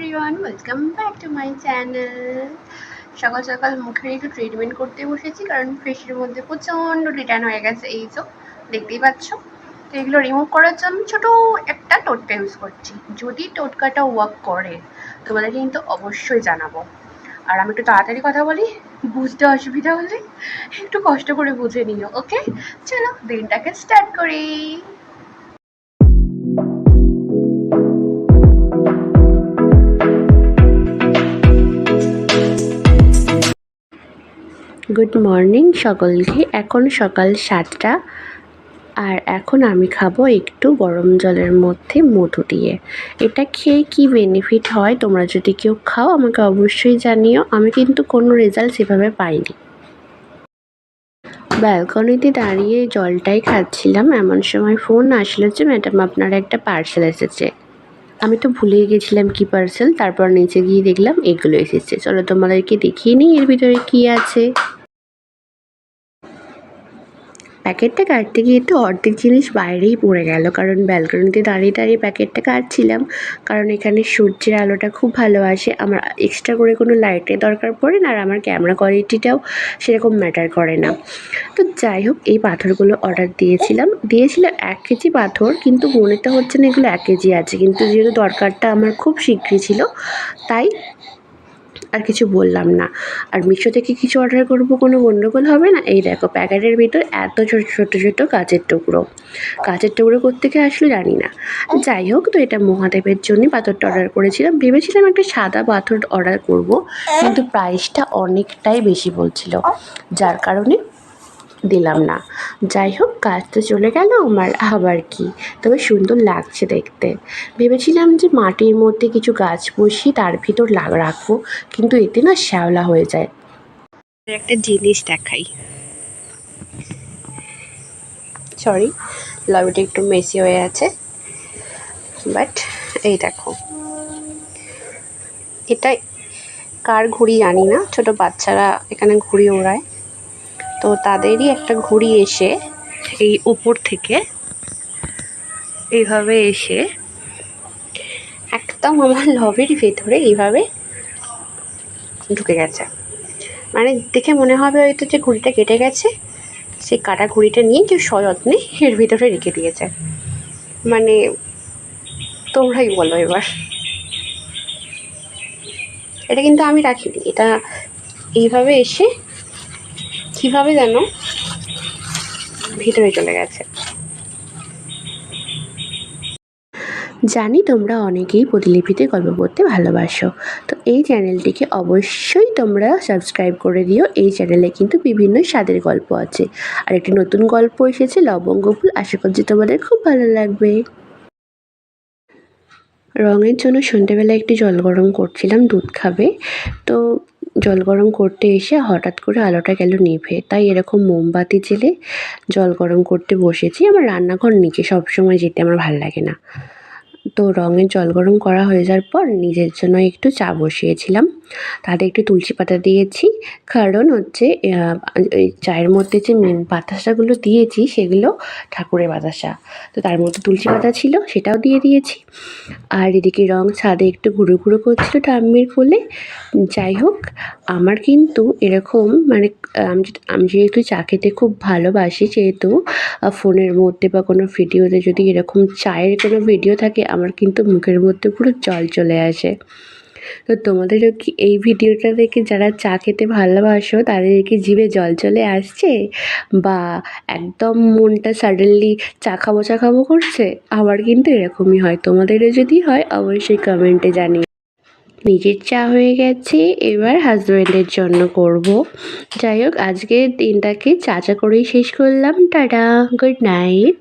Everyone, welcome back to my channel. সকাল সকাল মুখের একটু ট্রিটমেন্ট করতে বসেছি, কারণ ফেসের মধ্যে প্রচণ্ড রিটার্ন হয়ে গেছে। এই তো দেখতেই পাচ্ছ। তো এগুলো রিমুভ করার জন্য ছোটো একটা টোটকা ইউজ করছি। যদি টোটকাটা ওয়ার্ক করে তোমাদের কিন্তু অবশ্যই জানাবো। আর আমি একটু তাড়াতাড়ি কথা বলি, বুঝতে অসুবিধা হলে একটু কষ্ট করে বুঝে নিও। ওকে, চলো দিনটাকে স্টার্ট করি। গুড মর্নিং সকলকে। এখন সকাল 7টা, আর এখন আমি খাবো একটু গরম জলের মধ্যে মধু দিয়ে। এটা খেয়ে কি বেনিফিট হয় তোমরা যদি কেউ খাও আমাকে অবশ্যই জানিও। আমি কিন্তু কোনো রেজাল্ট সেভাবে পাইনি। ব্যালকনিতে দাঁড়িয়ে জলটাই খাচ্ছিলাম, এমন সময় ফোন আসলো যে ম্যাডাম আপনার একটা পার্সেল এসেছে। আমি তো ভুলেই গেছিলাম কি পার্সেল। তারপর নিচে গিয়ে দেখলাম এগুলো এসেছে। চলো তোমাদেরকে দেখিয়ে নিই এর ভিতরে কি আছে। প্যাকেটটা কাটতে গিয়ে তো অর্ধেক জিনিস বাইরেই পড়ে গেল, কারণ ব্যালকনিতে দাঁড়িয়ে দাঁড়িয়ে প্যাকেটটা কাটছিলাম। কারণ এখানে সূর্যের আলোটা খুব ভালো আসে, আমার এক্সট্রা করে কোনো লাইটের দরকার পড়ে না, আর আমার ক্যামেরা কোয়ালিটিটাও সেরকম ম্যাটার করে না। তো যাই হোক, এই পাথরগুলো অর্ডার দিয়েছিল 1 কেজি পাথর, কিন্তু মনে তো হচ্ছে না এগুলো 1 কেজি আছে, কিন্তু যেহেতু দরকারটা আমার খুব শীঘ্রই ছিল তাই আর কিছু বললাম না। আর মিশো থেকে কিছু অর্ডার করবো, কোনো গন্ডগোল হবে না। এই দেখো প্যাকেটের ভিতর এত ছোট ছোট ছোট কাচের টুকরো কোত্থেকে আসলে জানি না। যাই হোক, তো এটা মহাদেবের জন্য পাথরটা অর্ডার করেছিলাম। ভেবেছিলাম একটা সাদা পাথর অর্ডার করব, কিন্তু প্রাইসটা অনেকটাই বেশি বলছিল, যার কারণে দিলাম না। যাই হোক, কাজ তো চলে গেল আমার, আবার কি। তবে সুন্দর লাগছে দেখতে। ভেবেছিলাম যে মাটির মধ্যে কিছু গাছ বসিয়ে তার ভিতর রাখবো, কিন্তু এতে না শ্যাওলা হয়ে যায়। একটা জিনিস দেখাই, সরি লবিটা একটু মেসি হয়ে আছে, বাট এই দেখো, এটা কার ঘুড়ি জানি না, ছোট বাচ্চারা এখানে ঘুড়ি ওড়ায়। তো তাদেরই একটা ঘুড়ি এসে এই উপর থেকে এইভাবে এসে একদম আমার লবির ভেতরে এইভাবে ঢুকে গেছে। মানে দেখে মনে হবে হয়তো যে ঘুড়িটা কেটে গেছে, সেই কাটা ঘুড়িটা নিয়ে কেউ সযত্নে এর ভিতরে রেখে দিয়েছে। মানে তোমরাই বলো এবার। এটা কিন্তু আমি রাখিনি, এটা এইভাবে এসে কীভাবে যেন ভিতরে চলে গেছে। জানি তোমরা অনেকেই প্রতিলিপিতে গল্প পড়তে ভালোবাসো, তো এই চ্যানেলটিকে অবশ্যই তোমরা সাবস্ক্রাইব করে দিও। এই চ্যানেলে কিন্তু বিভিন্ন স্বাদের গল্প আছে, আর একটি নতুন গল্প এসেছে লবঙ্গ ফুল, আশা করছি তোমাদের খুব ভালো লাগবে। রঙের জন্য সন্ধ্যেবেলা একটু জল গরম করছিলাম, দুধ খাবে। তো জল গরম করতে এসে হঠাৎ করে আলোটা গেল নিভে, তাই এরকম মোমবাতি জেলে জল গরম করতে বসেছি। আমার রান্নাঘর নিচে, সবসময় যেতে আমার ভালো লাগে না। তো রঙের জল গরম করা হয়ে যাওয়ার পর নিজের জন্য একটু চা বসিয়েছিলাম। তাতে একটু তুলসী পাতা দিয়েছি, কারণ হচ্ছে এই চায়ের মধ্যে যে বাতাসাগুলো দিয়েছি সেগুলো ঠাকুরের বাতাসা, তো তার মধ্যে তুলসী পাতা ছিল, সেটাও দিয়ে দিয়েছি। আর এদিকে রং ছাদে একটু ঘুরো ঘুরো করছিল ঠাম্মির কোলে। যাই হোক, আমার কিন্তু এরকম মানে আমি যেহেতু চা খেতে খুব ভালোবাসি, সেহেতু ফোনের মধ্যে বা কোনো ভিডিওতে যদি এরকম চায়ের কোনো ভিডিও থাকে, আমার কিন্তু মুখের মধ্যে পুরো জল চলে আসে। তো তোমাদেরও কি এই ভিডিওটা দেখে যারা চা খেতে ভালোবাসো তাদের কি জিভে জল চলে আসছে, বা একদম মনটা সাডেনলি চা খাবো করছে? আমার কিন্তু এরকমই হয়। তোমাদেরও যদি হয় অবশ্যই কমেন্টে জানিও। নিজের চা হয়ে গেছে, এবার হাজব্যান্ডের জন্য করব। যাই হোক, আজকের দিনটাকে চা করেই শেষ করলাম। Tata, good night.